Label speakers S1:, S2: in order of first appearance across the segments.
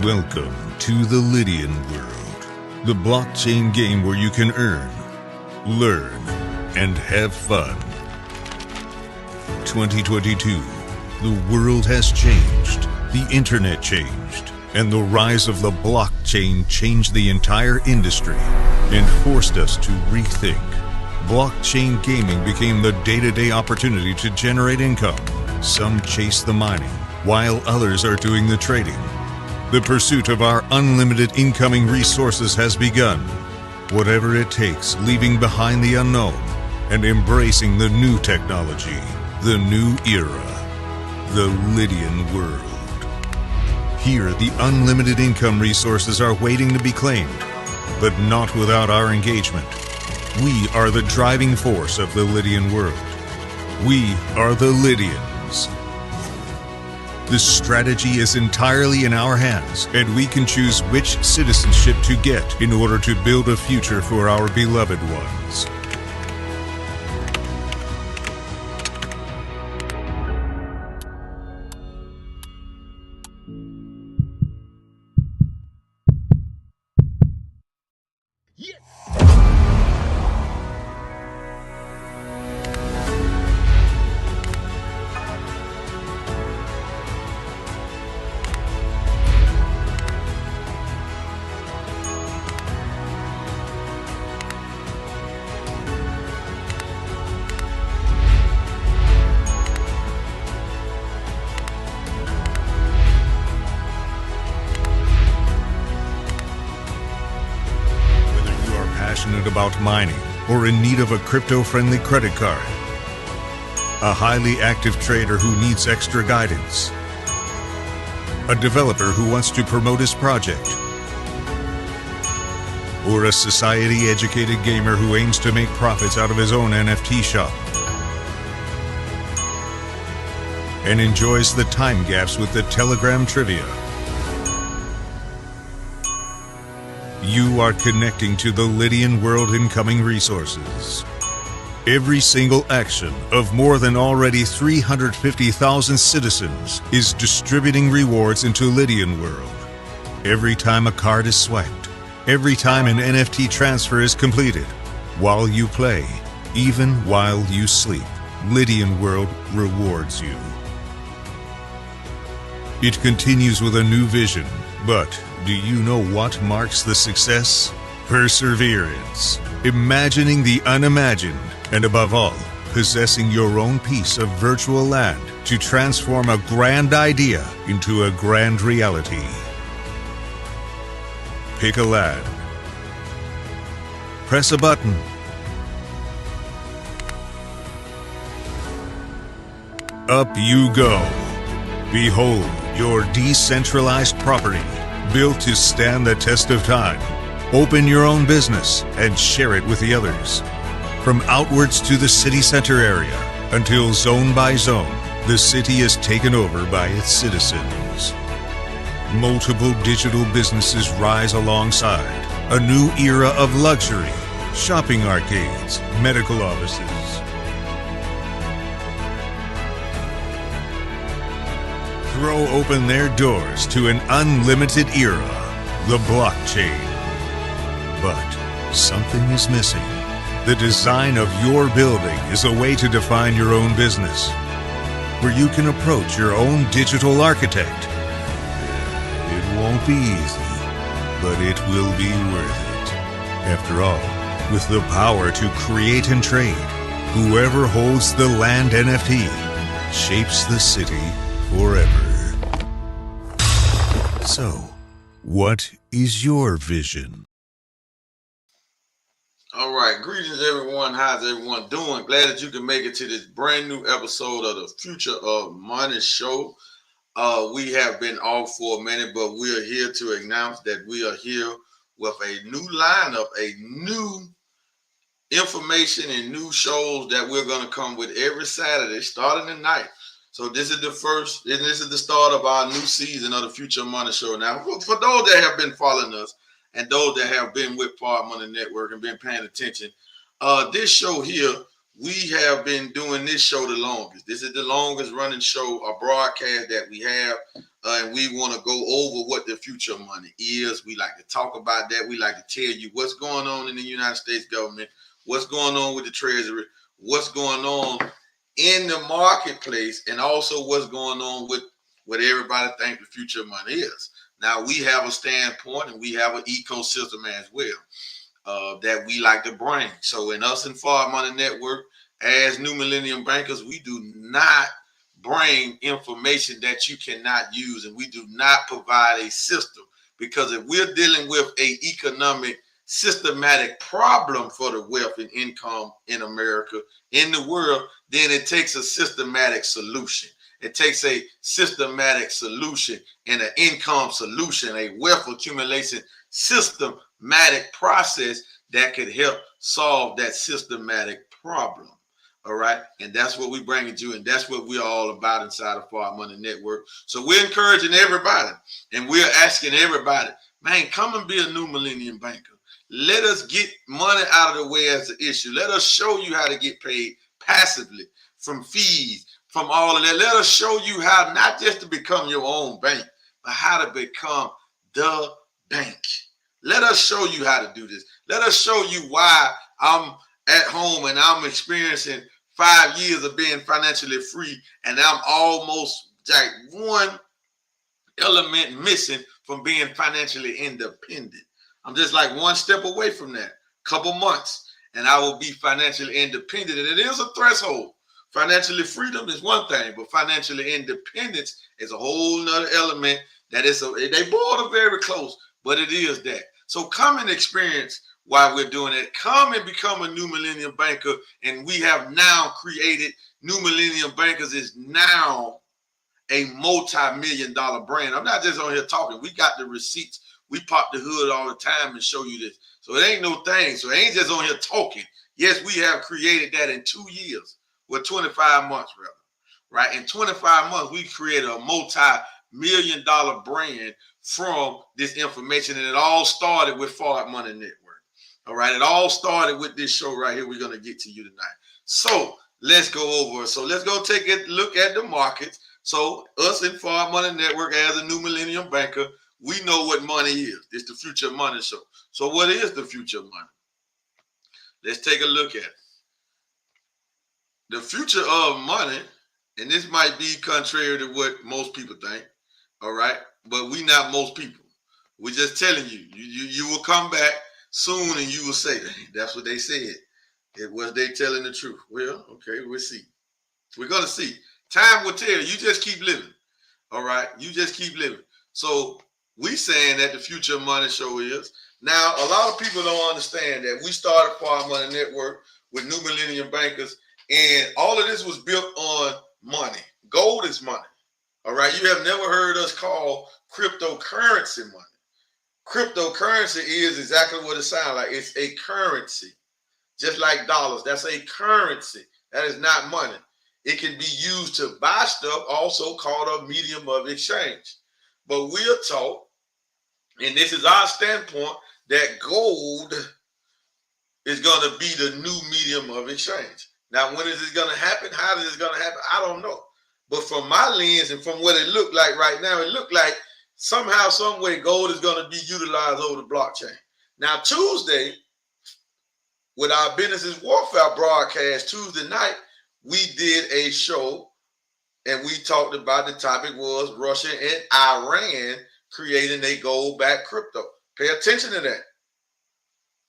S1: Welcome to the Lydian World, the blockchain game where you can earn, learn, and have fun. 2022, the world has changed, the internet changed, and the rise of the blockchain changed the entire industry and forced us to rethink. Blockchain gaming became the day-to-day opportunity to generate income. Some chase the mining, while others are doing the trading. The pursuit of our unlimited incoming resources has begun. Whatever it takes, leaving behind the unknown and embracing the new technology, the new era, the Lydian world. Here, the unlimited income resources are waiting to be claimed, but not without our engagement. We are the driving force of the Lydian world. We are the Lydians. The strategy is entirely in our hands, and we can choose which citizenship to get in order to build a future for our beloved ones. Passionate about mining or in need of a crypto-friendly credit card, a highly active trader who needs extra guidance, a developer who wants to promote his project, or a society-educated gamer who aims to make profits out of his own NFT shop and enjoys the time gaps with the Telegram trivia. You are connecting to the Lydian world incoming resources. Every single action of more than already 350,000 citizens is distributing rewards into Lydian world. Every time a card is swiped, every time an NFT transfer is completed, while you play, even while you sleep, Lydian world rewards you. It continues with a new vision, but do you know what marks the success? perseverance, imagining the unimagined, and above all, possessing your own piece of virtual land to transform a grand idea into a grand reality. Pick a land. Press a button. Up you go. Behold your decentralized property, built to stand the test of time. Open your own business and share it with the others. From outwards to the city center area, until zone by zone, the city is taken over by its citizens. Multiple digital businesses rise alongside. A new era of luxury, shopping arcades, medical offices. Throw open their doors to an unlimited era, the blockchain. But something is missing. The design of your building is a way to define your own business, where you can approach your own digital architect. It won't be easy, but it will be worth it. After all, with the power to create and trade, whoever holds the land NFT shapes the city forever. So, what is your vision?
S2: All right, greetings everyone. How's everyone doing? Glad that you can make it to this brand new episode of the Future of Money show. We have been off for a minute, but we are here to announce that we are here with a new lineup, a new information and new shows that we're going to come with every Saturday starting tonight. So this is the first, and this is the start of our new season of the Future of Money show. Now, for those that have been following us, and those that have been with Forward Money Network and been paying attention, this show here, we have been doing this show the longest. This is the longest running show, a broadcast that we have, and we want to go over what the future of money is. We like to talk about that. We like to tell you what's going on in the United States government, what's going on with the Treasury, what's going on in the marketplace, and also what's going on with what everybody thinks the future of money is. Now, we have a standpoint and we have an ecosystem as well that we like to bring. So in us and Forward Money Network, as New Millennium Bankers, we do not bring information that you cannot use, and we do not provide a system, because if we're dealing with a economic systematic problem for the wealth and income in America, in the world, then it takes a systematic solution. It takes a systematic solution and an income solution, a wealth accumulation systematic process that could help solve that systematic problem. All right. And that's what we bring it to, and that's what we're all about inside of Forward Money Network. So we're encouraging everybody, and we're asking everybody, man, come and be a New Millennium Banker. Let us get money out of the way as an issue. Let us show you how to get paid passively from fees, from all of that. Let us show you how not just to become your own bank, but how to become the bank. Let us show you how to do this. Let us show you why I'm at home and I'm experiencing 5 years of being financially free, and I'm almost like one element missing from being financially independent. I'm just like one step away from that, couple months, and I will be financially independent. And it is a threshold. Financially freedom is one thing, but financially independence is a whole nother element that is, they both are very close, but it is that. So come and experience why we're doing it. Come and become a New Millennium Banker. And we have now created New Millennium Bankers is now a multi-million-dollar brand. I'm not just on here talking. We got the receipts. We pop the hood all the time and show you this. So it ain't no thing. So it ain't just on here talking. Yes, we have created that in 2 years. Well, 25 months, rather, right? In 25 months, we created a multi-million-dollar brand from this information, and it all started with Forward Money Network, all right? It all started with this show right here we're going to get to you tonight. So let's go over. So let's go take a look at the markets. So us in Forward Money Network as a New Millennium Banker, we know what money is. It's the Future of Money show. So what is the future of money? Let's take a look at it. The future of money, and this might be contrary to what most people think, all right? But we not most people. We're just telling you, you will come back. soon, and you will say, that's what they said. It was they telling the truth. Well, okay, we'll see. We're going to see. Time will tell. You just keep living. All right? You just keep living. So we saying that the Future Money Show is. Now, a lot of people don't understand that we started Power Money Network with New Millennium Bankers, and all of this was built on money. Gold is money. All right? You have never heard us call cryptocurrency money. Cryptocurrency is exactly what it sounds like. It's a currency. Just like dollars, that's a currency. That is not money. It can be used to buy stuff, also called a medium of exchange. But we are taught, and this is our standpoint, that gold is going to be the new medium of exchange. Now, when is this going to happen? How is this going to happen? I don't know. But from my lens and from what it looked like right now, it looked like somehow, some way, gold is going to be utilized over the blockchain. Now, Tuesday, with our Business Warfare broadcast Tuesday night, we did a show and we talked about, the topic was Russia and Iran creating a gold-backed crypto. Pay attention to that.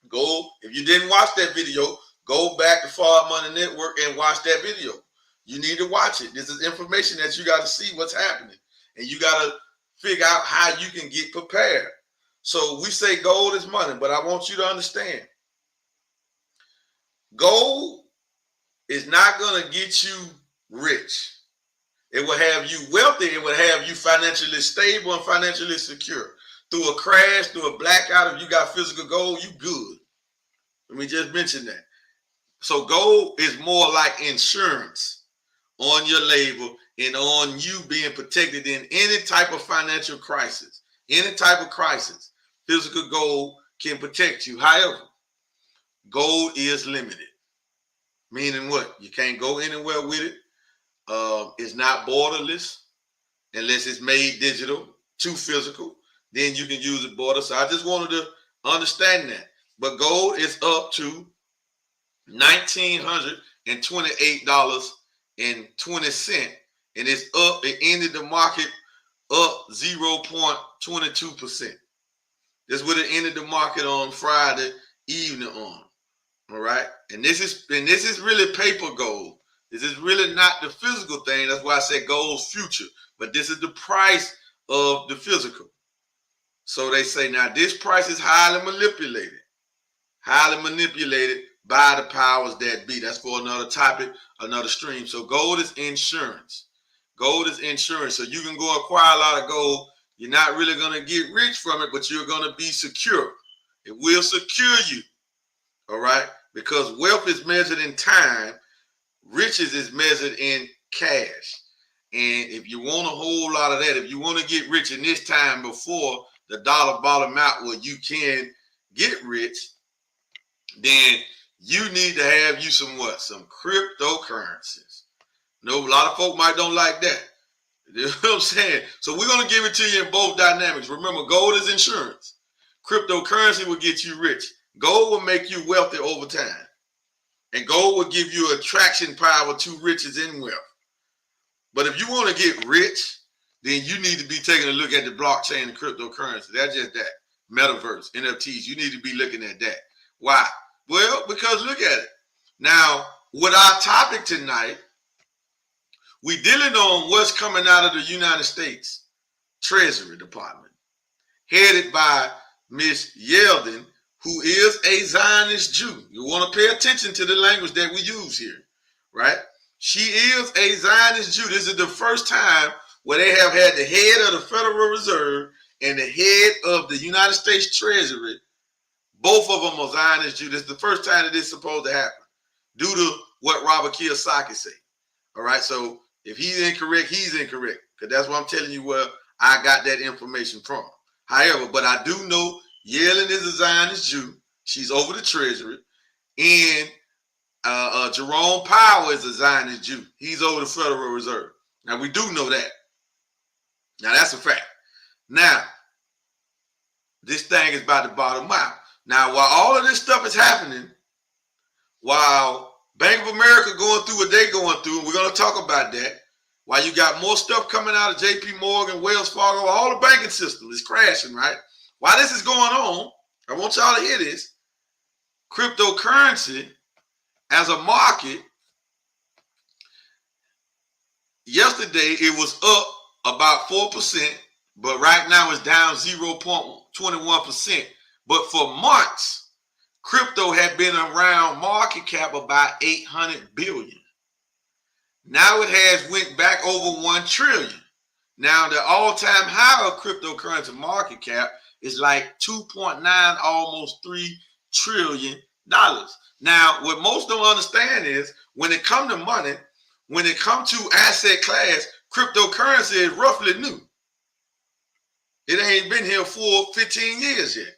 S2: Go, if you didn't watch that video, go back to Power Money Network and watch that video. You need to watch it. This is information that you got to see what's happening. And you got to figure out how you can get prepared. So we say gold is money, but I want you to understand, gold is not going to get you rich. It will have you wealthy. It will have you financially stable and financially secure. Through a crash, through a blackout, if you got physical gold, you good. Let me just mention that. So gold is more like insurance on your label and on you being protected in any type of financial crisis. Any type of crisis, physical gold can protect you. However, gold is limited. Meaning what? You can't go anywhere with it. It's not borderless unless it's made digital to physical. Then you can use it border. So I just wanted to understand that. But gold is up to $1,928.20. And it's up. It ended the market up 0.22%. That's what it ended the market on Friday evening on. All right. And this is really paper gold. This is really not the physical thing. That's why I said gold's future. But this is the price of the physical. So they say now this price is highly manipulated by the powers that be. That's for another topic, another stream. So gold is insurance. Gold is insurance. So you can go acquire a lot of gold. You're not really going to get rich from it, but you're going to be secure. It will secure you. All right? Because wealth is measured in time. Riches is measured in cash. And if you want a whole lot of that, if you want to get rich in this time before the dollar bottom out where you can get rich, then you need to have you some what? Some cryptocurrencies. No, a lot of folk might don't like that. You know what I'm saying? So we're going to give it to you in both dynamics. Remember, gold is insurance. Cryptocurrency will get you rich. Gold will make you wealthy over time. And gold will give you attraction power to riches and wealth. But if you want to get rich, then you need to be taking a look at the blockchain and cryptocurrency. That's just that. Metaverse, NFTs. You need to be looking at that. Why? Well, because look at it. Now, with our topic tonight, we're dealing on what's coming out of the United States Treasury Department, headed by Miss Yeldon, who is a Zionist Jew. You want to pay attention to the language that we use here, right? She is a Zionist Jew. This is the first time where they have had the head of the Federal Reserve and the head of the United States Treasury. Both of them are Zionist Jews. This is the first time that this is supposed to happen due to what Robert Kiyosaki said. All right, so if he's incorrect, he's incorrect, because that's what I'm telling you where I got that information from. However, but I do know Yellen is a Zionist Jew. She's over the Treasury. And Jerome Powell is a Zionist Jew. He's over the Federal Reserve. Now, we do know that. Now, that's a fact. Now, this thing is about to bottom out. Now, while all of this stuff is happening, while Bank of America going through what they're going through, and we're going to talk about that, while you got more stuff coming out of JP Morgan, Wells Fargo, all the banking system is crashing, right? While this is going on, I want y'all to hear this. cryptocurrency as a market, yesterday it was up about 4%, but right now it's down 0.21%. But for months, crypto had been around market cap about 800 billion. Now it has went back over 1 trillion. Now the all-time high of cryptocurrency market cap is like 2.9, almost $3 trillion. Now, what most don't understand is when it comes to money, when it comes to asset class, cryptocurrency is roughly new. It ain't been here for 15 years yet.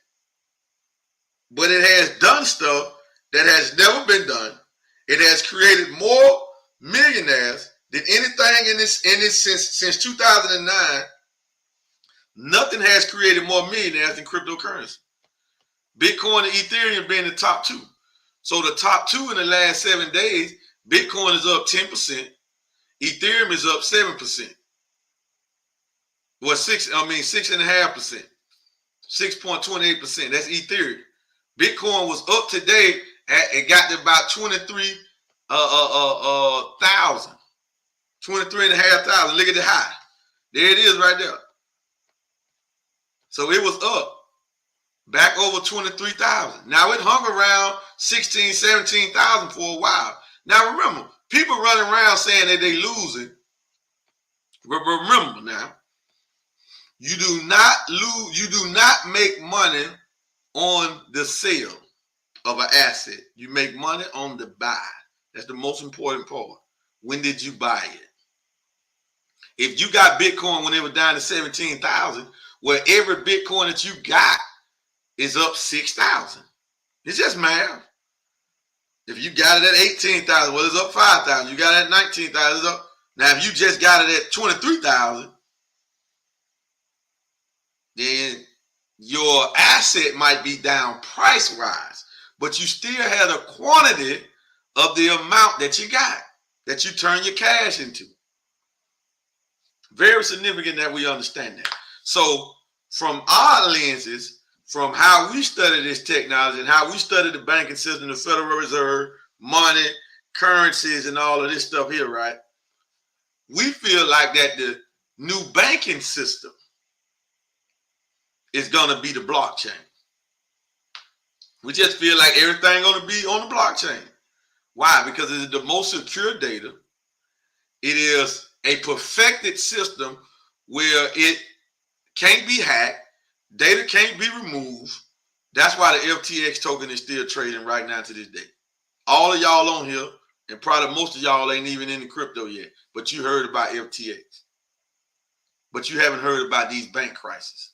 S2: But it has done stuff that has never been done. It has created more millionaires than anything in this since 2009. Nothing has created more millionaires than cryptocurrency. Bitcoin and Ethereum being the top two. So the top two in the last 7 days, Bitcoin is up 10%, Ethereum is up 7%. Well, 6.5%, 6.28%. That's Ethereum. Bitcoin was up today it got to about 23,000, 23,500. Look at the high. There it is right there. So it was up back over 23,000. Now it hung around 16, 17,000 for a while. Now remember, people running around saying that they losing. Remember now, you do not lose, you do not make money on the sale of an asset. You make money on the buy. That's the most important part. When did you buy it? If you got Bitcoin when it was down to 17,000, well, every Bitcoin that you got is up 6,000. It's just math. If you got it at 18,000, well, it's up 5,000. You got it at 19,000, it's up. Now, if you just got it at 23,000, then your asset might be down price-wise, but you still had a quantity of the amount that you got, that you turn your cash into. Very significant that we understand that. So from our lenses, from how we study this technology and how we study the banking system, the Federal Reserve, money, currencies, and all of this stuff here, right? We feel like that the new banking system is going to be the blockchain. We just feel like everything going to be on the blockchain. Why? Because it's the most secure data. It is a perfected system where it can't be hacked. Data can't be removed. That's why the FTX token is still trading right now to this day. All of y'all on here, and probably most of y'all ain't even in the crypto yet, but you heard about FTX. But you haven't heard about these bank crises.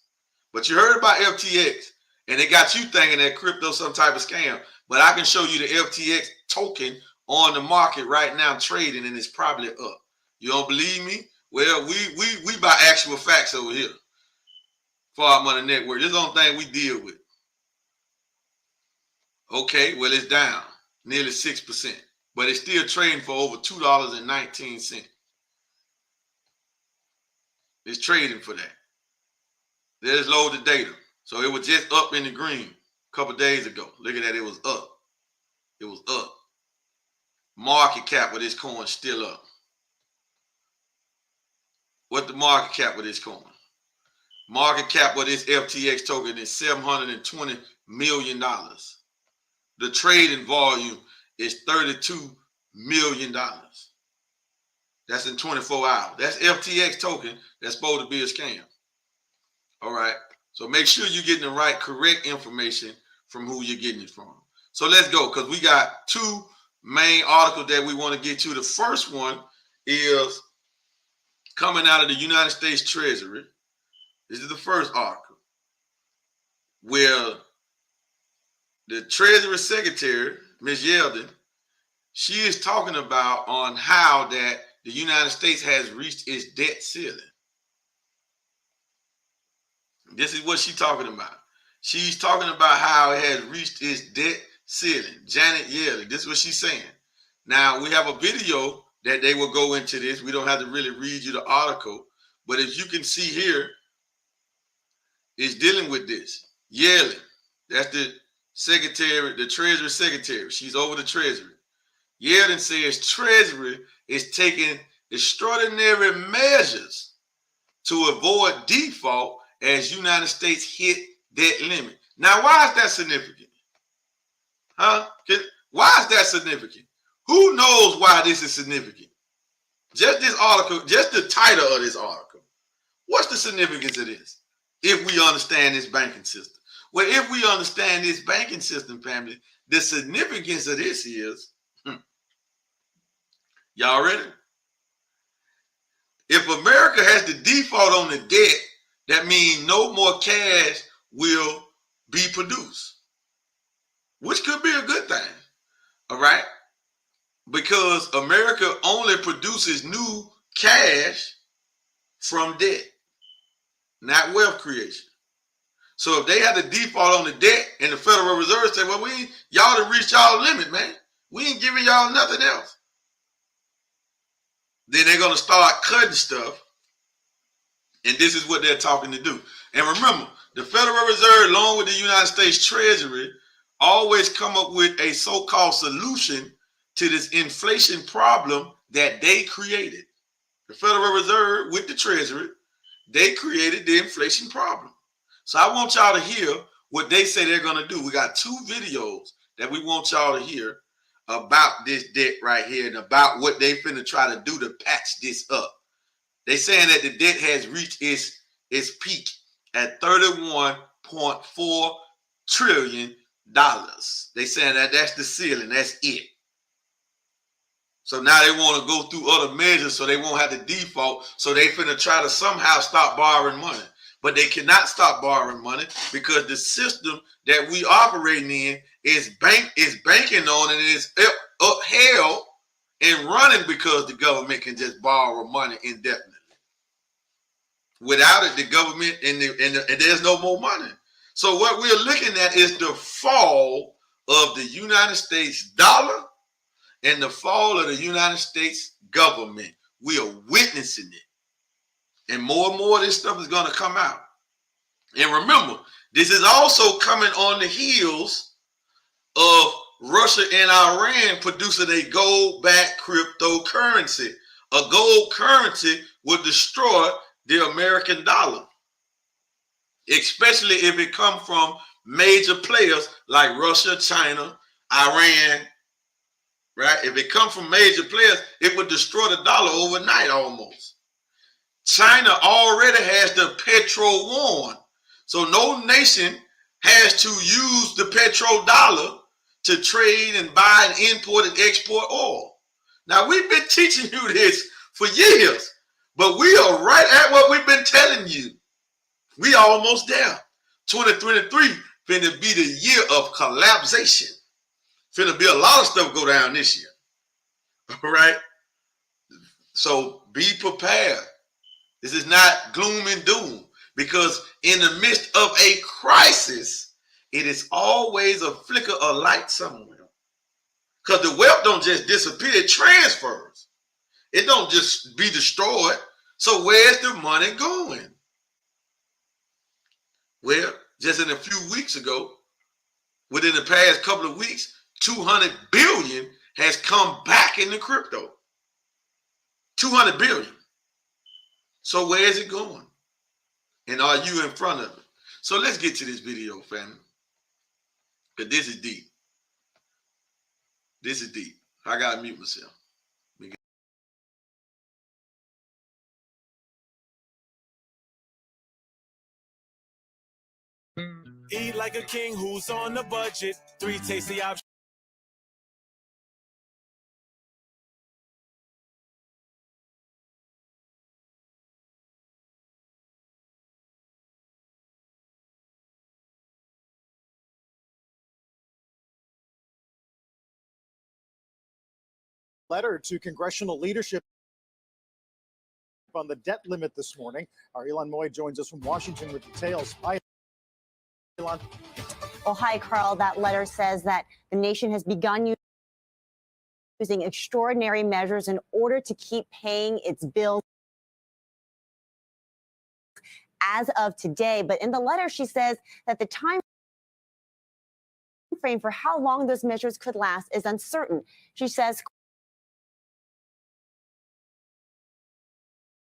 S2: But you heard about FTX, and it got you thinking that crypto some type of scam. But I can show you the FTX token on the market right now trading, and it's probably up. You don't believe me? Well, we buy actual facts over here. Far Money Network. This is the only thing we deal with. Okay, well, it's down nearly 6%, but it's still trading for over $2.19. It's trading for that. There's load of data. So it was just up in the green a couple days ago. Look at that. It was up. It was up. Market cap of this coin still up. What the market cap of this coin? Market cap of this FTX token is $720 million. The trading volume is $32 million. That's in 24 hours. That's FTX token that's supposed to be a scam. All right. So make sure you're getting the right, correct information from who you're getting it from. So let's go, because we got two main articles that we want to get to. The first one is coming out of the United States Treasury. This is the first article where the Treasury Secretary, Ms. Yeldon, she is talking about on how that the United States has reached its debt ceiling. This is what she's talking about. She's talking about how it has reached its debt ceiling. Janet Yellen, this is what she's saying. Now, we have a video that they will go into this. We don't have to really read you the article, but as you can see here, it's dealing with this. Yellen, that's the secretary, the Treasury Secretary. She's over the Treasury. Yellen says Treasury is taking extraordinary measures to avoid default as United States hit debt limit. Now, why is that significant? Huh? Why is that significant? Who knows why this is significant? Just this article, just the title of this article. What's the significance of this? If we understand this banking system. Well, if we understand this banking system, family, the significance of this is, y'all ready? If America has to default on the debt, that means no more cash will be produced, which could be a good thing, all right? Because America only produces new cash from debt, not wealth creation. So if they had to default on the debt and the Federal Reserve say, well, y'all done reached y'all limit, man. We ain't giving y'all nothing else. Then they're going to start cutting stuff. And this is what they're talking to do. And remember, the Federal Reserve, along with the United States Treasury, always come up with a so-called solution to this inflation problem that they created. The Federal Reserve with the Treasury, they created the inflation problem. So I want y'all to hear what they say they're going to do. We got 2 videos that we want y'all to hear about this debt right here and about what they finna try to do to patch this up. They saying that the debt has reached its peak at $31.4 trillion. They saying that that's the ceiling, that's it. So now they want to go through other measures so they won't have to default. So they finna try to somehow stop borrowing money. But they cannot stop borrowing money because the system that we operating in is banking on and is upheld and running because the government can just borrow money indefinitely. Without it, the government and there's no more money. So what we're looking at is the fall of the United States dollar and the fall of the United States government. We are witnessing it. And more of this stuff is going to come out. And remember, this is also coming on the heels of Russia and Iran producing a gold-backed cryptocurrency. A gold currency would destroy the American dollar, especially if it comes from major players like Russia, China, Iran, right? If it comes from major players, it would destroy the dollar overnight almost. China already has the petro-yuan, so no nation has to use the petrodollar to trade and buy and import and export oil. Now, we've been teaching you this for years, but we are right at what we've been telling you. We are almost there. 2023 finna be the year of collapsation. Finna be a lot of stuff go down this year. All right? So be prepared. This is not gloom and doom, because in the midst of a crisis, it is always a flicker of light somewhere. Because the wealth don't just disappear, it transfers. It don't just be destroyed. So where's the money going? Well, just in a few weeks ago, within the past couple of weeks, 200 billion has come back into crypto. 200 billion. So where is it going? And are you in front of it? So let's get to this video, family. Because this is deep. This is deep. I got to mute myself.
S3: Eat like a king who's on the budget. 3 tasty options.
S4: Letter to congressional leadership on the debt limit this morning. Our Elon Moy joins us from Washington with details. Hi, Elon.
S5: Well, hi, Carl. That letter says that the nation has begun using extraordinary measures in order to keep paying its bills as of today. But in the letter, she says that the time frame for how long those measures could last is uncertain. She says,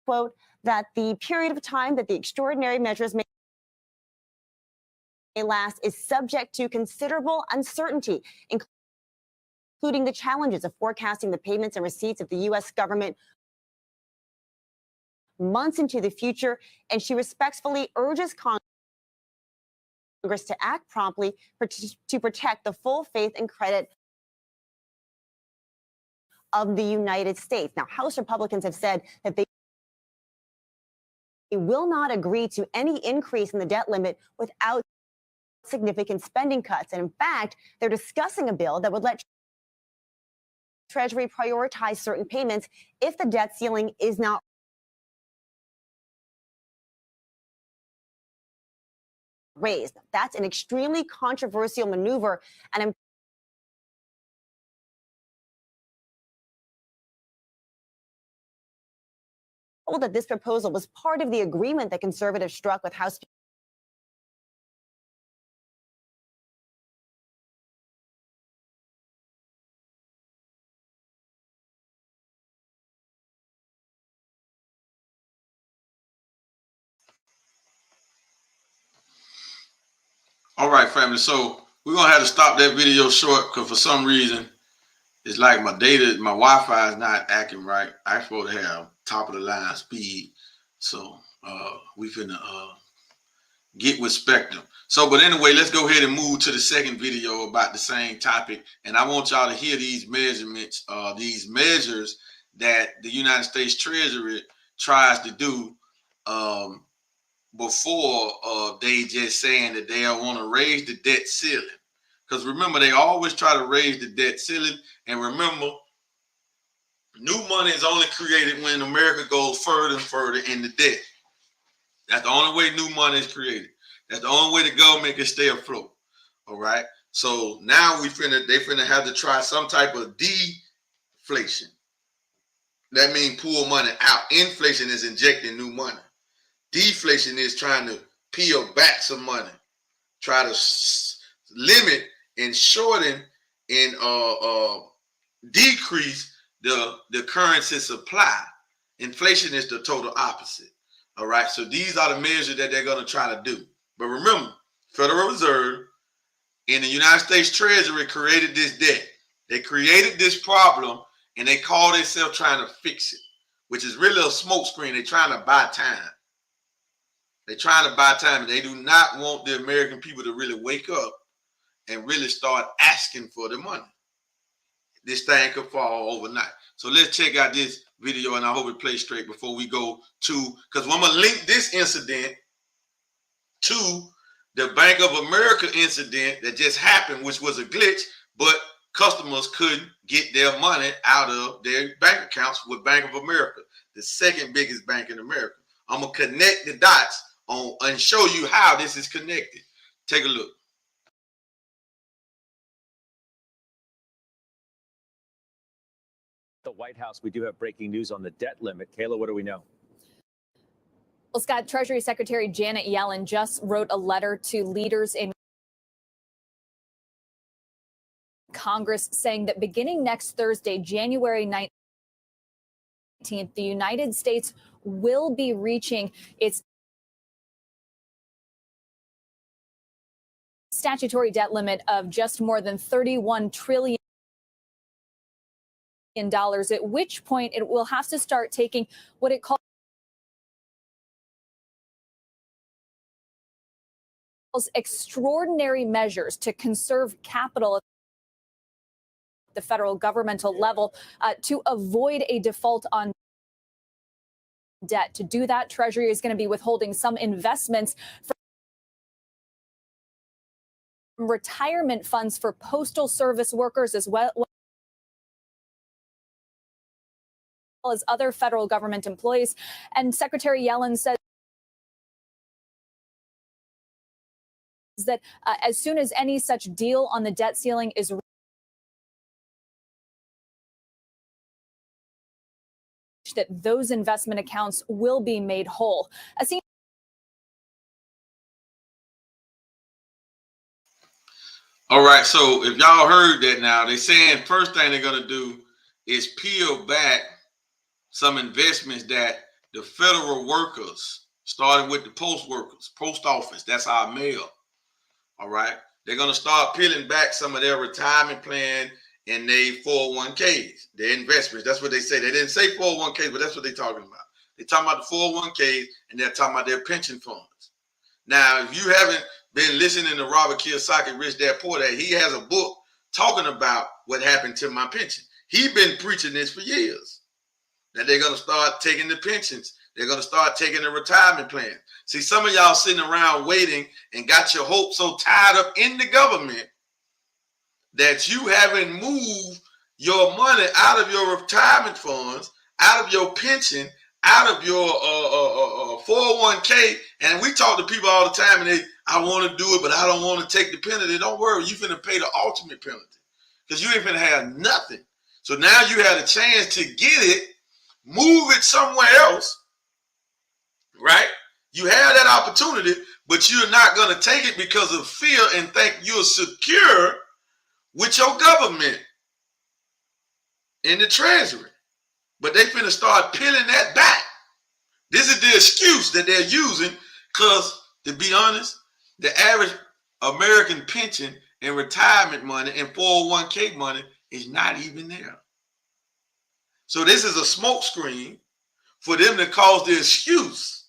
S5: quote, that the period of time that the extraordinary measures may last is subject to considerable uncertainty, including the challenges of forecasting the payments and receipts of the U.S. government months into the future. And she respectfully urges Congress to act promptly to protect the full faith and credit of the United States. Now, House Republicans have said that they will not agree to any increase in the debt limit without significant spending cuts. And in fact, they're discussing a bill that would let Treasury prioritize certain payments if the debt ceiling is not raised. That's an extremely controversial maneuver, and I'm told that this proposal was part of the agreement that conservatives struck with House
S2: All right, family. So we're gonna have to stop that video short because for some reason it's like my Wi-Fi is not acting right. I'm supposed to have top of the line speed, so we finna get with Spectrum. So, but anyway, let's go ahead and move to the second video about the same topic. And I want y'all to hear these measurements, these measures that the United States Treasury tries to do before they just saying that they want to raise the debt ceiling. Because remember, they always try to raise the debt ceiling. And remember, new money is only created when America goes further and further in the debt. That's the only way new money is created. That's the only way the government can stay afloat. All right. So now they finna have to try some type of deflation. That means pull money out. Inflation is injecting new money. Deflation is trying to peel back some money, try to limit and shorten and decrease the currency supply. Inflation is the total opposite. All right. So these are the measures that they're going to try to do. But remember, Federal Reserve and the United States Treasury created this debt. They created this problem and they call themselves trying to fix it, which is really a smokescreen. They're trying to buy time. They're trying to buy time. And they do not want the American people to really wake up and really start asking for the money. This thing could fall overnight. So let's check out this video, and I hope it plays straight before we go to, because I'm going to link this incident to the Bank of America incident that just happened, which was a glitch, but customers couldn't get their money out of their bank accounts with Bank of America, the second biggest bank in America. I'm going to connect the dots on and show you how this is connected. Take a look.
S6: The White House, we do have breaking news on the debt limit. Kayla, what do we know?
S7: Well, Scott, Treasury Secretary Janet Yellen just wrote a letter to leaders in Congress saying that beginning next Thursday, January 19th, the United States will be reaching its statutory debt limit of just more than $31 trillion. At which point it will have to start taking what it calls extraordinary measures to conserve capital at the federal governmental level to avoid a default on debt. To do that, Treasury is going to be withholding some investments from retirement funds for Postal Service workers as well as other federal government employees. And Secretary Yellen says that as soon as any such deal on the debt ceiling is reached, that those investment accounts will be made whole.
S2: All right, so if y'all heard that now, they're saying first thing they're going to do is peel back some investments that the federal workers, starting with the post workers, post office, that's our mail. All right, they're going to start peeling back some of their retirement plan and their 401ks, their investments. That's what they say. They didn't say 401ks, but that's what they're talking about. They're talking about the 401ks and they're talking about their pension funds. Now, if you haven't been listening to Robert Kiyosaki, Rich Dad Poor Dad, he has a book talking about what happened to my pension. He's been preaching this for years, that they're going to start taking the pensions. They're going to start taking the retirement plan. See, some of y'all sitting around waiting and got your hopes so tied up in the government that you haven't moved your money out of your retirement funds, out of your pension, out of your 401k. And we talk to people all the time and I want to do it, but I don't want to take the penalty. Don't worry, you're finna pay the ultimate penalty because you ain't finna have nothing. So now you had a chance to get it, move it somewhere else, right? You have that opportunity, but you're not going to take it because of fear and think you're secure with your government in the treasury. But they finna start peeling that back. This is the excuse that they're using because, to be honest, the average American pension and retirement money and 401k money is not even there. So this is a smokescreen for them to cause the excuse.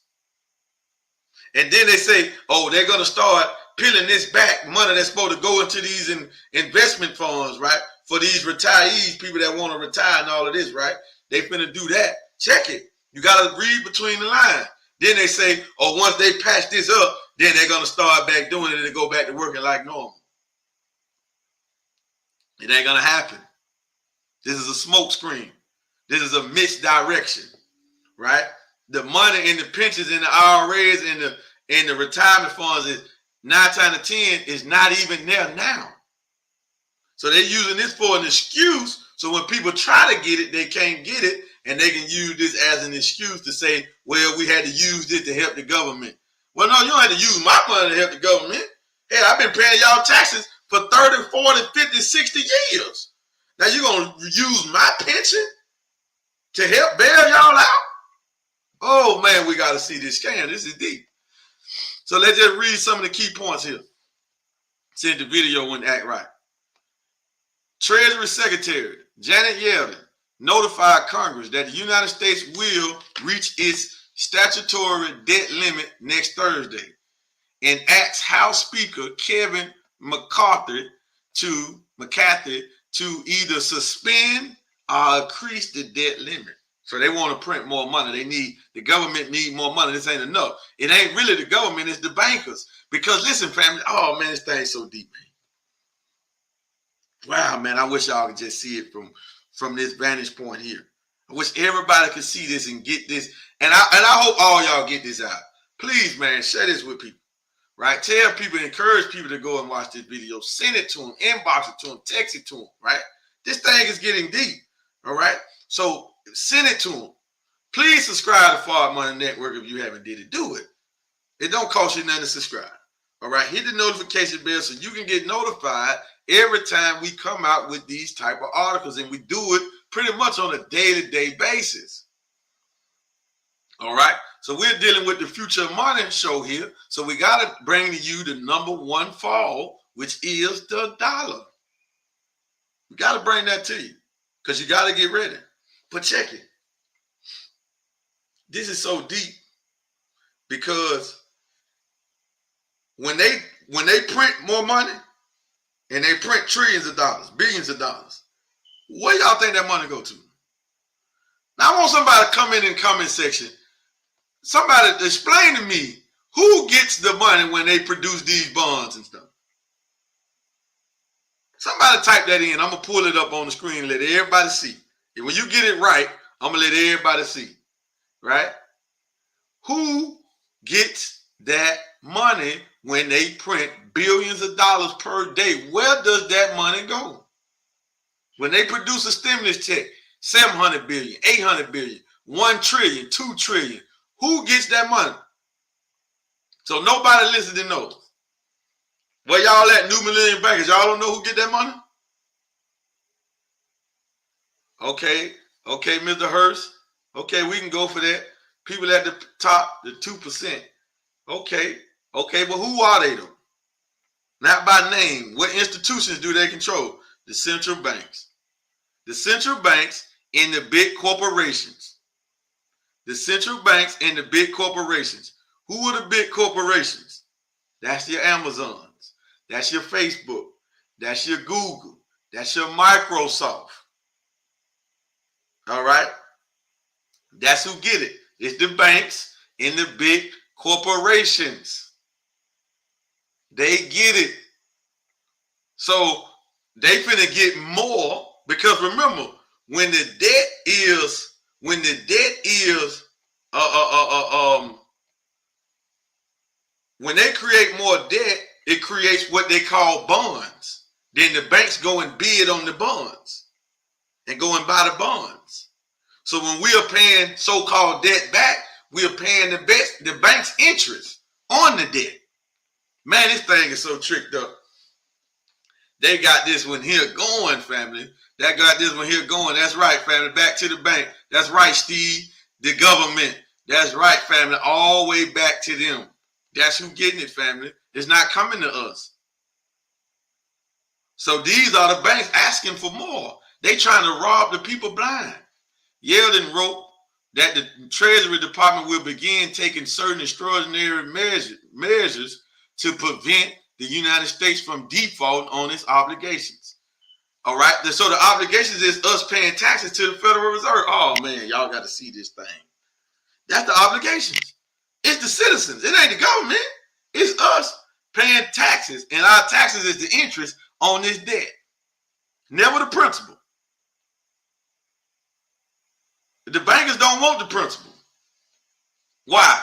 S2: And then they say, oh, they're going to start peeling this back, money that's supposed to go into these investment funds, right? For these retirees, people that want to retire and all of this, right? They finna do that. Check it. You got to read between the lines. Then they say, oh, once they patch this up, then they're going to start back doing it and go back to working like normal. It ain't going to happen. This is a smoke screen. This is a misdirection, right? The money in the pensions and the IRAs and the retirement funds is 9 times out of 10 is not even there now. So they're using this for an excuse. So when people try to get it, they can't get it. And they can use this as an excuse to say, well, we had to use this to help the government. Well, no, you don't have to use my money to help the government. Hey, I've been paying y'all taxes for 30, 40, 50, 60 years. Now you're going to use my pension to help bail y'all out? Oh, man, we got to see this scam. This is deep. So let's just read some of the key points here. Since the video wouldn't act right. Treasury Secretary Janet Yellen notified Congress that the United States will reach its statutory debt limit next Thursday and asked House Speaker Kevin McCarthy to either suspend or increase the debt limit. So they want to print more money. The government need more money. This ain't enough. It ain't really the government, it's the bankers. Because listen, family, oh man, this thing's so deep, man. Wow, man, I wish y'all could just see it from this vantage point here. I wish everybody could see this and get this. And I hope all y'all get this out. Please, man, share this with people, right? Tell people, encourage people to go and watch this video. Send it to them, inbox it to them, text it to them, right? This thing is getting deep, all right? So send it to them. Please subscribe to Forward Money Network if you haven't did it. Do it. It don't cost you nothing to subscribe, all right? Hit the notification bell so you can get notified every time we come out with these type of articles, and we do it pretty much on a day-to-day basis. All right. So we're dealing with the Future of Money show here. So we got to bring to you the number one fall, which is the dollar. We got to bring that to you because you got to get ready. But check it. This is so deep because when they print more money, and they print trillions of dollars, billions of dollars, where y'all think that money go to? Now, I want somebody to come in the comment section. Somebody to explain to me who gets the money when they produce these bonds and stuff. Somebody type that in. I'm going to pull it up on the screen and let everybody see. And when you get it right, I'm going to let everybody see. Right? Who gets that money when they print billions of dollars per day? Where does that money go? When they produce a stimulus check, 700 billion, 800 billion, 1 trillion, 2 trillion, who gets that money? So nobody listening knows. Where y'all at, New Millennium Bankers? Y'all don't know who get that money? Okay, Mr. Hurst. Okay, we can go for that. People at the top, the 2%. Okay, but who are they though? Not by name. What institutions do they control? The central banks. The central banks and the big corporations. The central banks and the big corporations. Who are the big corporations? That's your Amazons. That's your Facebook. That's your Google. That's your Microsoft. All right? That's who get it. It's the banks and the big corporations. They get it. So they finna get more because remember, when the debt is when they create more debt, it creates what they call bonds. Then the banks go and bid on the bonds and go and buy the bonds. So when we are paying so-called debt back, we are paying the bank's interest on the debt. Man, this thing is so tricked up. They got this one here going, family. That got this one here going. That's right, family. Back to the bank. That's right, Steve. The government. That's right, family. All the way back to them. That's who getting it, family. It's not coming to us. So these are the banks asking for more. They trying to rob the people blind. Yeldon wrote that the Treasury Department will begin taking certain extraordinary measures to prevent the United States from defaulting on its obligations. All right. So the obligations is us paying taxes to the Federal Reserve. Oh man, y'all got to see this thing. That's the obligations. It's the citizens. It ain't the government. It's us paying taxes, and our taxes is the interest on this debt. Never the principal. The bankers don't want the principal. Why?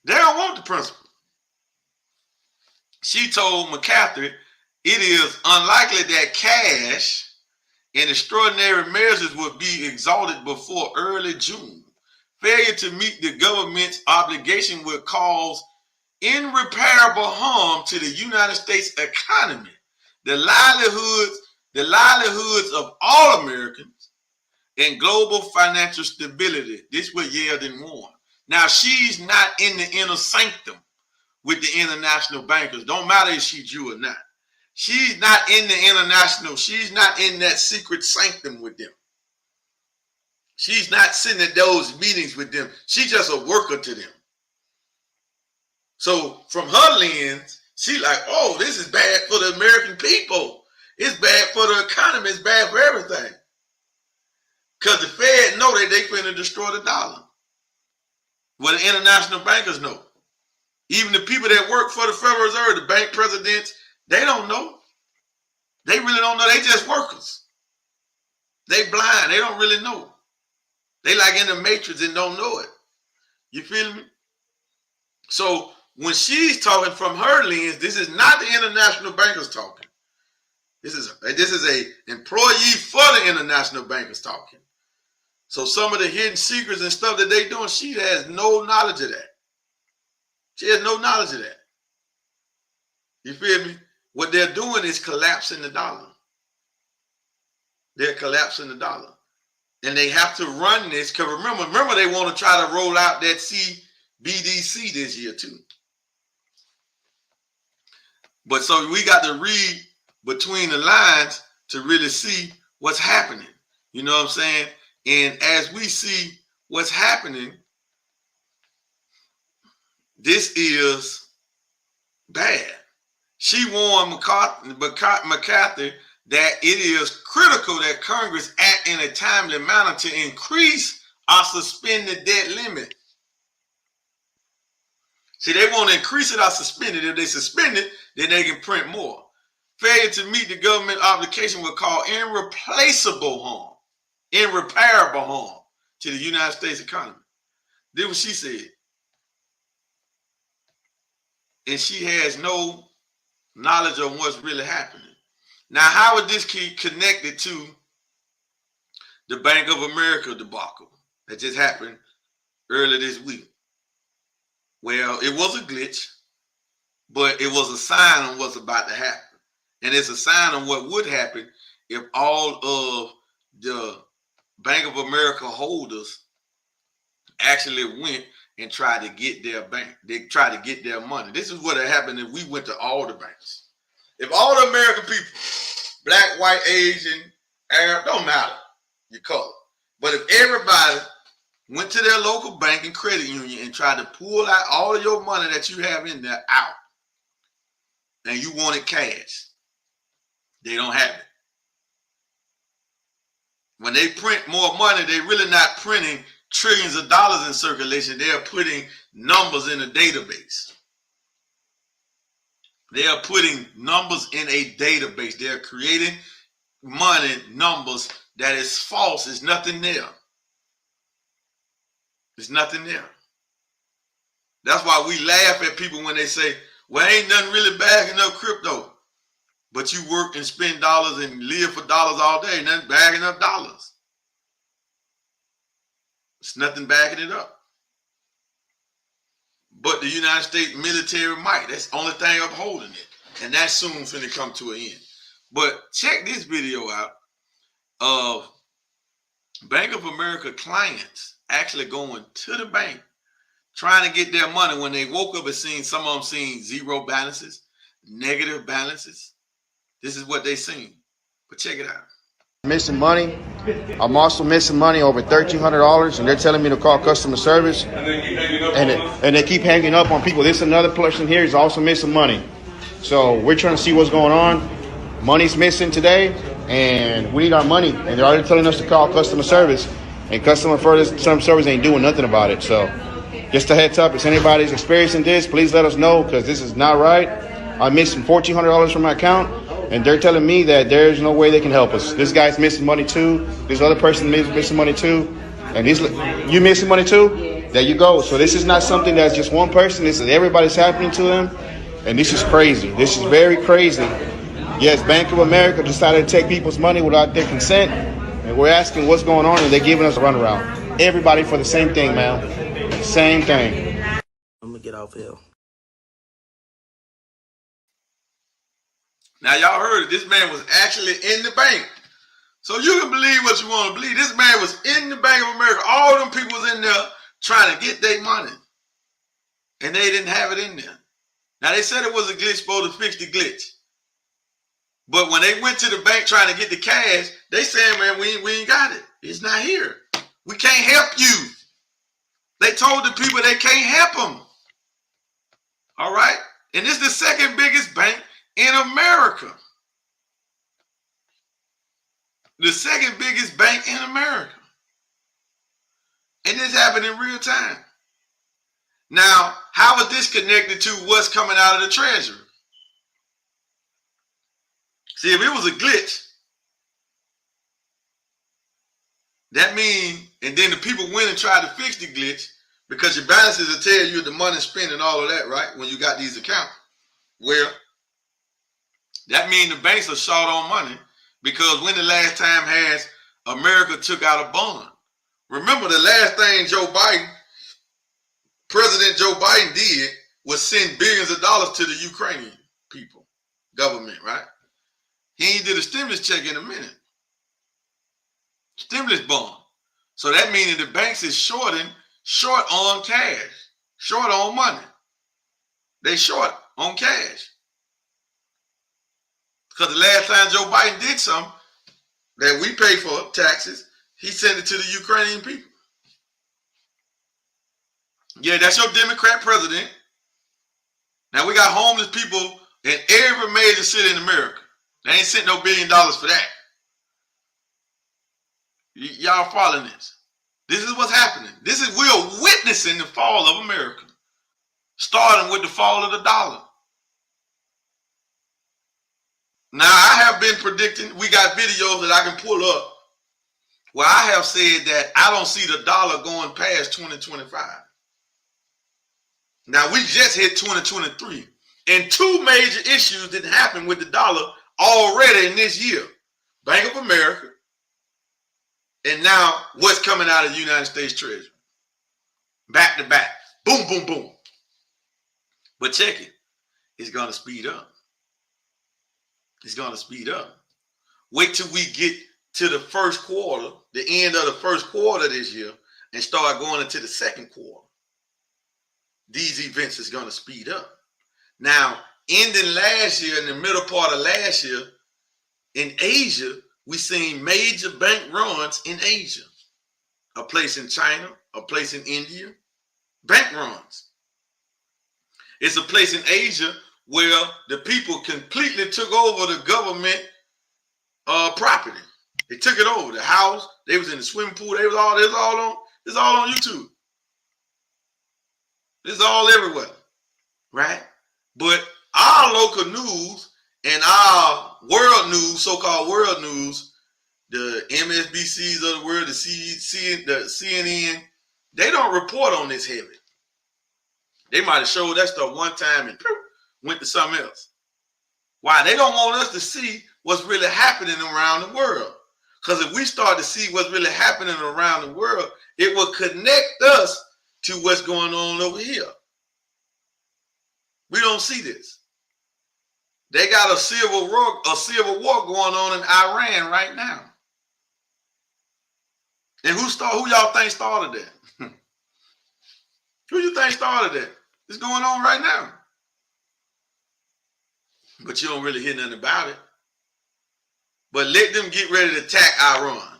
S2: They don't want the principal. She told McCarthy it is unlikely that cash and extraordinary measures would be exalted before early June. Failure to meet the government's obligation would cause irreparable harm to the United States economy, the livelihoods of all Americans, and global financial stability. This is what Yeldon warned. Now, she's not in the inner sanctum with the international bankers. Don't matter if she's Jew or not. She's not in the international. She's not in that secret sanctum with them. She's not sitting at those meetings with them. She's just a worker to them. So from her lens, she's like, oh, this is bad for the American people. It's bad for the economy. It's bad for everything. Because the Fed know that they finna destroy the dollar. Well, the international bankers know. Even the people that work for the Federal Reserve, the bank presidents, they don't know. They really don't know. They just workers. They blind. They don't really know. They like in the matrix and don't know it. You feel me? So when she's talking from her lens, this is not the international bankers talking. This is a employee for the international bankers talking. So some of the hidden secrets and stuff that they doing, she has no knowledge of that. She has no knowledge of that. You feel me? What they're doing is collapsing the dollar. They're collapsing the dollar. And they have to run this, because remember they want to try to roll out that CBDC this year too. But so we got to read between the lines to really see what's happening. You know what I'm saying? And as we see what's happening, this is bad. She warned McCarthy that it is critical that Congress act in a timely manner to increase or suspend the debt limit. See, they want to increase it or suspend it. If they suspend it, then they can print more. Failure to meet the government obligation will cause irreparable harm to the United States economy. This is what she said. And she has no knowledge of what's really happening. Now, how is this connected to the Bank of America debacle that just happened earlier this week? Well, it was a glitch. but it was a sign on what's about to happen. And it's a sign on what would happen if all of the Bank of America holders actually went and tried to get their bank. They tried to get their money. This is what had happened if we went to all the banks. If all the American people, black, white, Asian, Arab, don't matter your color. But if everybody went to their local bank and credit union and tried to pull out all of your money that you have in there out, and you wanted cash, they don't have it. When they print more money, they're really not printing trillions of dollars in circulation. They are putting numbers in a database. They are putting numbers in a database. They are creating money numbers that is false. There's nothing there. There's nothing there. That's why we laugh at people when they say, well, ain't nothing really bagging up crypto. But you work and spend dollars and live for dollars all day. Nothing bagging up dollars. It's nothing backing it up. But the United States military might. That's the only thing upholding it. And that's soon finna come to an end. But check this video out of Bank of America clients actually going to the bank trying to get their money when they woke up and seen some of them seeing zero balances, negative balances. This is what they seen. But check it out.
S8: Missing money. I'm also missing money over $1,300, and they're telling me to call customer service. And they keep hanging up on people. This another person here is also missing money. So we're trying to see what's going on. Money's missing today, and we need our money. And they're already telling us to call customer service, and customer service ain't doing nothing about it. So just a heads up, if anybody's experiencing this, please let us know, because this is not right. I'm missing $1,400 from my account, and they're telling me that there's no way they can help us. This guy's missing money too. This other person is missing money too. And you missing money too? There you go. So this is not something that's just one person. This is everybody's happening to them. And this is crazy. This is very crazy. Yes, Bank of America decided to take people's money without their consent. And we're asking what's going on, and they're giving us a runaround. Everybody for the same thing, man. Same thing.
S9: I'm going to get off here.
S2: Now, y'all heard it. This man was actually in the bank. So you can believe what you want to believe. This man was in the Bank of America. All them people was in there trying to get their money. And they didn't have it in there. Now, they said it was a glitch supposed to fix the glitch. But when they went to the bank trying to get the cash, they saying, man, we ain't got it. It's not here. We can't help you. They told the people they can't help them. All right? And this is the second biggest bank in America. The second biggest bank in America. And this happened in real time. Now, how is this connected to what's coming out of the Treasury? See, if it was a glitch, that means, and then the people went and tried to fix the glitch, because your balances will tell you the money spent and all of that, right? When you got these accounts. Well, that means the banks are short on money, because when the last time has America took out a bond? Remember, the last thing President Joe Biden did was send billions of dollars to the Ukrainian people, government, right? He ain't did a stimulus check in a minute. Stimulus bond. So that means the banks is short on cash, short on money. They short on cash. Because the last time Joe Biden did something that we pay for, taxes, he sent it to the Ukrainian people. Yeah, that's your Democrat president. Now we got homeless people in every major city in America. They ain't sent no $1 billion for that. Y'all following this? This is what's happening. We're witnessing the fall of America, starting with the fall of the dollar. Now, I have been predicting, we got videos that I can pull up where I have said that I don't see the dollar going past 2025. Now, we just hit 2023, and two major issues that happened with the dollar already in this year. Bank of America, and now what's coming out of the United States Treasury. Back to back. Boom, boom, boom. But check it. it's going to speed up. It's going to speed up. Wait till we get to the first quarter, the end of the first quarter this year, and start going into the second quarter. These events is going to speed up. Now, ending last year, in the middle part of last year, in Asia, we seen major bank runs in Asia. A place in China, a place in India, bank runs. It's a place in Asia where the people completely took over the government property. They took it over. The house, they was in the swimming pool, it's all on YouTube. It's all everywhere, right? But our local news and our world news, so-called world news, the MSNBCs of the world, the CNN, they don't report on this heavy. They might have showed that stuff one time and went to something else. Why? They don't want us to see what's really happening around the world. Because if we start to see what's really happening around the world, it will connect us to what's going on over here. We don't see this. They got a civil war going on in Iran right now. And who y'all think started that? Who you think started that? It's going on right now. But you don't really hear nothing about it. But let them get ready to attack Iran.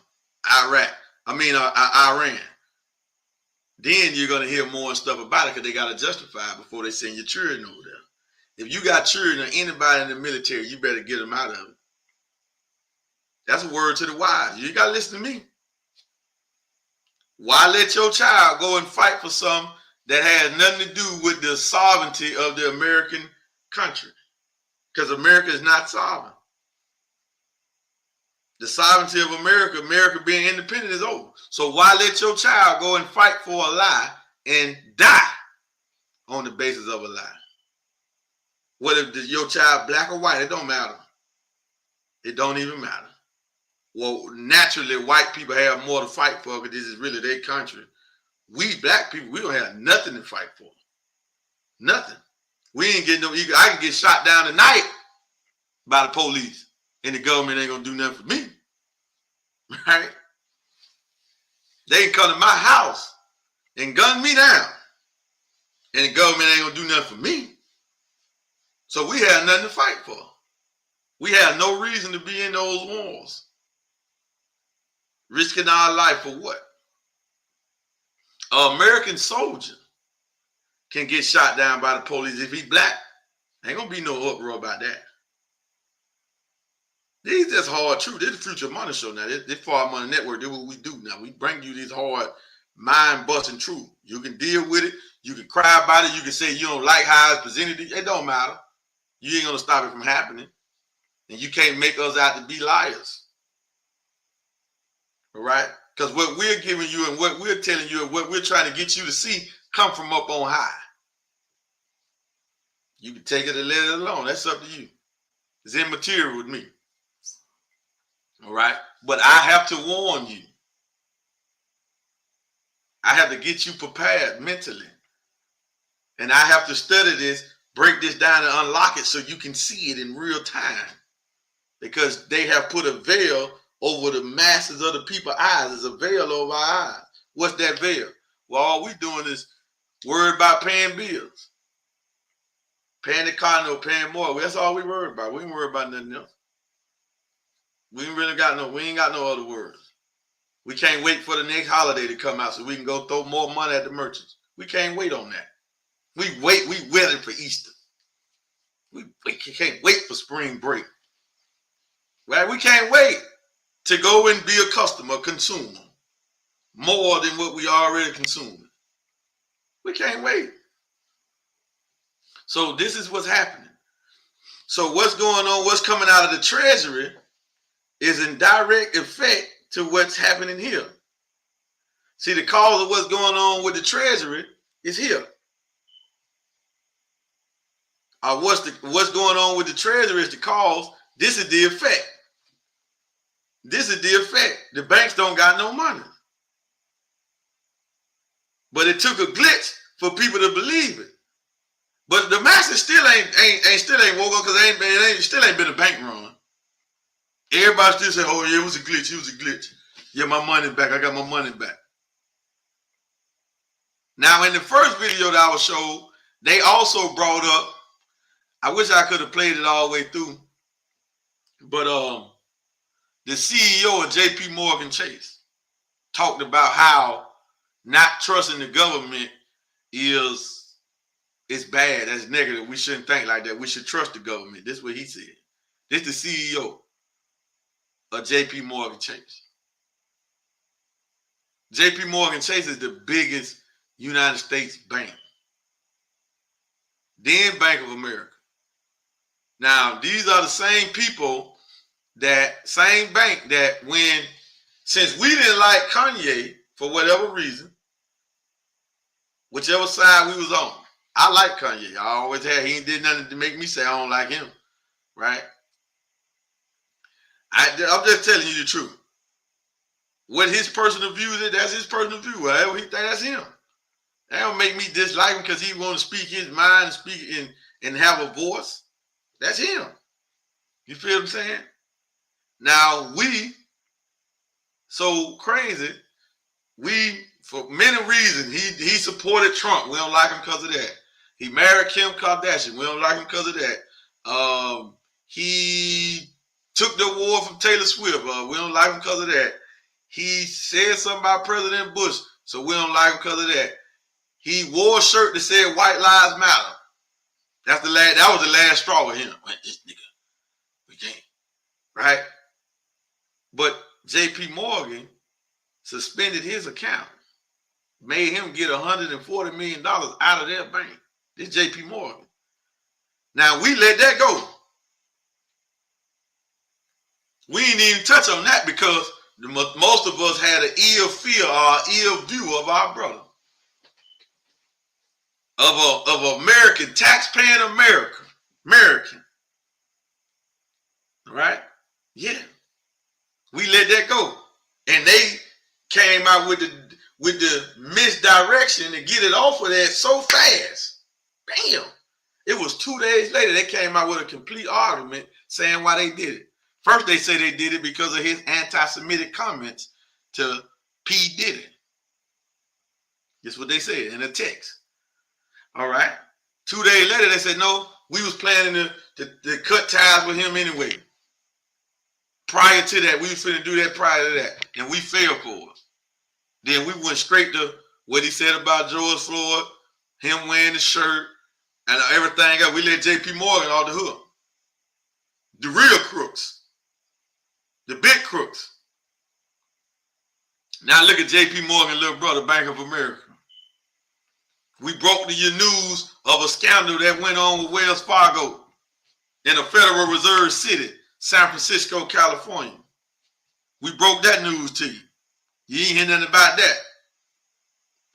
S2: Then you're going to hear more stuff about it because they got to justify it before they send your children over there. If you got children or anybody in the military, you better get them out of it. That's a word to the wise. You got to listen to me. Why let your child go and fight for something that has nothing to do with the sovereignty of the American country? Because America is not sovereign. The sovereignty of America being independent is over. So why let your child go and fight for a lie and die on the basis of a lie? What if your child black or white? It don't matter. It don't even matter. Well, naturally, white people have more to fight for because this is really their country. We black people, we don't have nothing to fight for. Nothing. We ain't getting no, I can get shot down tonight by the police and the government ain't gonna do nothing for me. Right? They can come to my house and gun me down and the government ain't gonna do nothing for me. So we have nothing to fight for. We have no reason to be in those wars. Risking our life for what? An American soldier can get shot down by the police if he's black. Ain't gonna be no uproar about that. These just hard truth. This is the Future Money Show now. This Far Money Network, this is what we do now. We bring you this hard, mind-busting truth. You can deal with it. You can cry about it. You can say you don't like how it's presented. It don't matter. You ain't gonna stop it from happening. And you can't make us out to be liars. All right? Because what we're giving you and what we're telling you and what we're trying to get you to see come from up on high. You can take it or let it alone. That's up to you. It's immaterial with me. All right? But I have to warn you. I have to get you prepared mentally. And I have to study this, break this down and unlock it so you can see it in real time. Because they have put a veil over the masses of the people's eyes. There's a veil over our eyes. What's that veil? Well, all we doing is worried about paying bills. Paying the car note, paying more. That's all we worried about. We ain't worried about nothing else. We ain't got no other words. We can't wait for the next holiday to come out so we can go throw more money at the merchants. We can't wait on that. We waiting for Easter. We can't wait for spring break. Right? We can't wait to go and be a customer, consumer, more than what we already consuming. We can't wait. So this is what's happening. So what's going on, what's coming out of the Treasury is in direct effect to what's happening here. See, the cause of what's going on with the Treasury is here. What's going on with the Treasury is the cause. This is the effect. This is the effect. The banks don't got no money. But it took a glitch for people to believe it. But the masses still ain't woke up because it still ain't been a bank run. Everybody still say, "Oh yeah, it was a glitch. It was a glitch. Yeah, my money back. I got my money back." Now, in the first video that I was showed, they also brought up. I wish I could have played it all the way through, but the CEO of J.P. Morgan Chase talked about how not trusting the government is bad. That's negative. We shouldn't think like that. We should trust the government. This is what he said. This is the CEO of J.P. Morgan Chase. J.P. Morgan Chase is the biggest United States bank. Then Bank of America. Now, these are the same people, that same bank that since we didn't like Kanye for whatever reason, whichever side we was on. I like Kanye. I always had. He ain't did nothing to make me say I don't like him, right? I'm just telling you the truth. What his personal view is, that's his personal view. Whatever he think, that's him. That don't make me dislike him because he want to speak his mind and speak and have a voice. That's him. You feel what I'm saying? Now so crazy. For many reasons, he supported Trump. We don't like him because of that. He married Kim Kardashian. We don't like him because of that. He took the award from Taylor Swift. We don't like him because of that. He said something about President Bush, so we don't like him because of that. He wore a shirt that said "White Lives Matter." That was the last straw with him. This nigga, we can't, right? But J.P. Morgan suspended his account, made him get $140 million out of their bank. This J.P. Morgan. Now we let that go. We ain't even touch on that because most of us had an ill feel or ill view of our brother. Of American, taxpaying American. All right? Yeah. We let that go. And they came out with the misdirection to get it off of that so fast. Bam. It was 2 days later they came out with a complete argument saying why they did it. First they say they did it because of his anti-Semitic comments to P. Diddy. That's what they said in a text. All right. 2 days later, they said, no, we was planning to cut ties with him anyway. Prior to that, we was finna do that prior to that. And we failed for it. Then we went straight to what he said about George Floyd, him wearing the shirt, and everything else. We let J.P. Morgan off the hook. The real crooks. The big crooks. Now look at J.P. Morgan, little brother, Bank of America. We broke the news of a scandal that went on with Wells Fargo in a Federal Reserve city, San Francisco, California. We broke that news to you. You ain't hear nothing about that.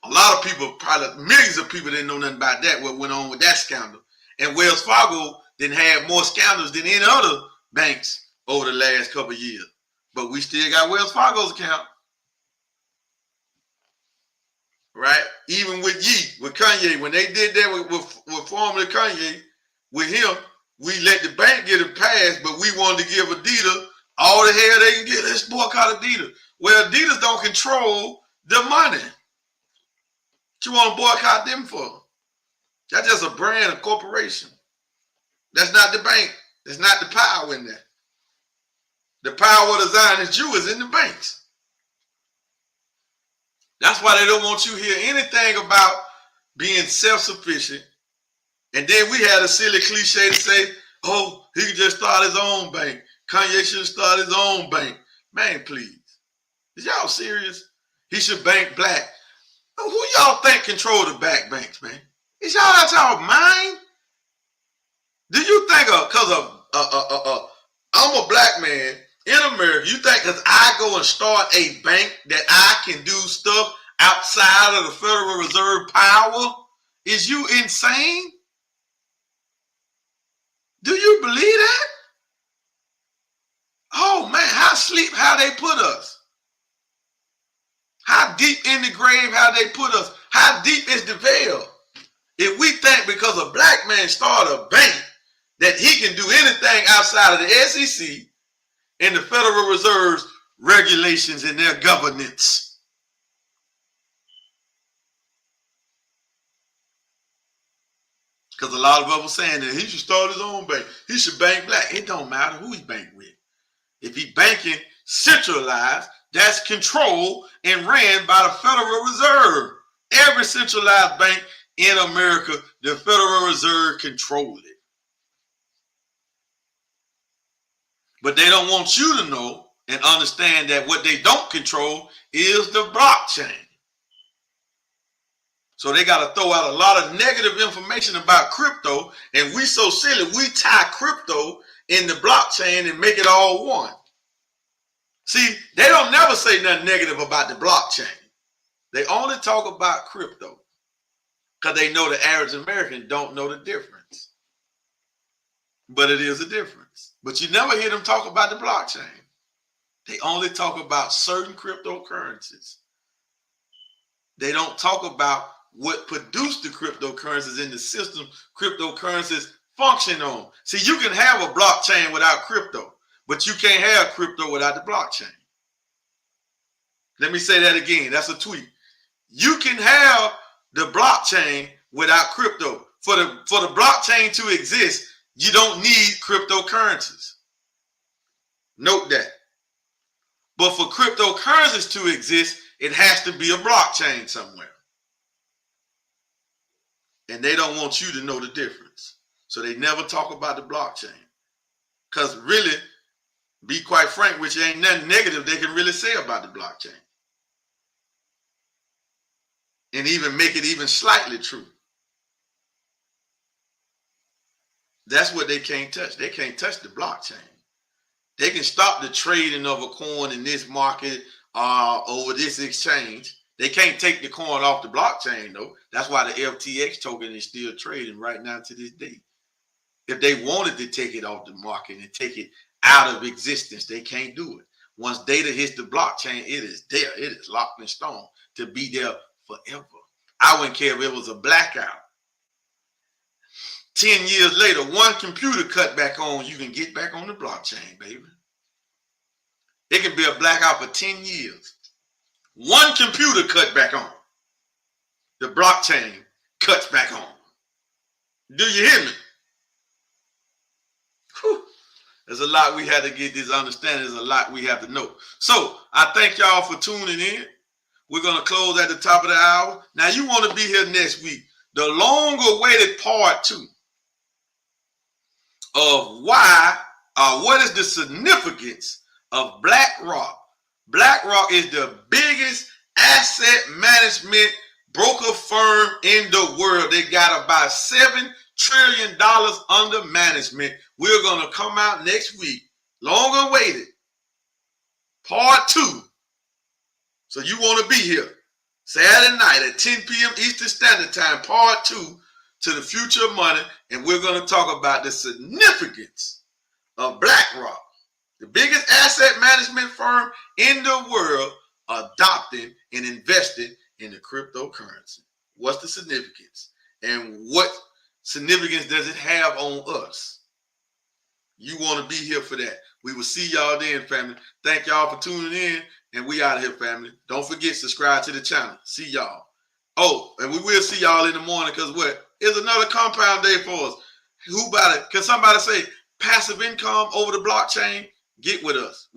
S2: A lot of people, probably millions of people didn't know nothing about that, what went on with that scandal. And Wells Fargo didn't have more scandals than any other banks over the last couple of years. But we still got Wells Fargo's account. Right? Even with Kanye, when they did that with formerly Kanye, with him, we let the bank get a pass, but we wanted to give Adidas all the hell they can get. Let's boycott Adidas. Well, Adidas don't control the money. What you want to boycott them for? That's just a brand, a corporation. That's not the bank. That's not the power in that. The power of the Zionist Jew is in the banks. That's why they don't want you to hear anything about being self-sufficient. And then we had a silly cliche to say, oh, he could just start his own bank. Kanye should start his own bank. Man, please. Is y'all serious? He should bank black. Who y'all think control the black banks, man? Is y'all out y'all mind? Do you think because I'm a black man in America, you think because I go and start a bank that I can do stuff outside of the Federal Reserve power? Is you insane? Do you believe that? Oh man, how they put us? How deep in the grave how they put us? How deep is the veil? If we think because a black man started a bank that he can do anything outside of the SEC and the Federal Reserve's regulations and their governance. Because a lot of us are saying that he should start his own bank. He should bank black. It don't matter who he bank with. If he banking centralized, that's controlled and ran by the Federal Reserve. Every centralized bank in America, the Federal Reserve controls it. But they don't want you to know and understand that what they don't control is the blockchain. So they got to throw out a lot of negative information about crypto, and we so silly, we tie crypto in the blockchain and make it all one. See, they don't never say nothing negative about the blockchain. They only talk about crypto because they know the average American don't know the difference. But it is a difference. But you never hear them talk about the blockchain. They only talk about certain cryptocurrencies. They don't talk about what produced the cryptocurrencies in the system cryptocurrencies function on. See, you can have a blockchain without crypto, but you can't have crypto without the blockchain. Let me say that again. That's a tweet. You can have the blockchain without crypto. For the blockchain to exist, you don't need cryptocurrencies. Note that. But for cryptocurrencies to exist, it has to be a blockchain somewhere. And they don't want you to know the difference. So they never talk about the blockchain. Because really, be quite frank with you, ain't nothing negative they can really say about the blockchain. And even make it even slightly true. That's what they can't touch. They can't touch the blockchain. They can stop the trading of a coin in this market over this exchange. They can't take the coin off the blockchain, though. That's why the FTX token is still trading right now to this day. If they wanted to take it off the market and take it out of existence, they can't do it. Once data hits the blockchain, it is there. It is locked in stone to be there forever. I wouldn't care if it was a blackout. 10 years later, one computer cut back on, you can get back on the blockchain, baby. It can be a blackout for 10 years. One computer cut back on. The blockchain cuts back on. Do you hear me? Whew. There's a lot we had to get this understanding. There's a lot we have to know. So I thank y'all for tuning in. We're going to close at the top of the hour. Now you want to be here next week. The long-awaited part 2 of what is the significance of BlackRock. BlackRock is the biggest asset management broker firm in the world. They got about $7 trillion under management. We're going to come out next week. Long awaited. Part 2. So you want to be here Saturday night at 10 p.m. Eastern Standard Time, part 2 to the future of money. And we're going to talk about the significance of BlackRock, the biggest asset management firm in the world, adopting and investing in the cryptocurrency. What's the significance? And what significance does it have on us? You want to be here for that. We will see y'all then, family. Thank y'all for tuning in. And we out of here, family. Don't forget, subscribe to the channel. See y'all. Oh, and we will see y'all in the morning because what? It's another compound day for us. Who about it? Can somebody say passive income over the blockchain? Get with us.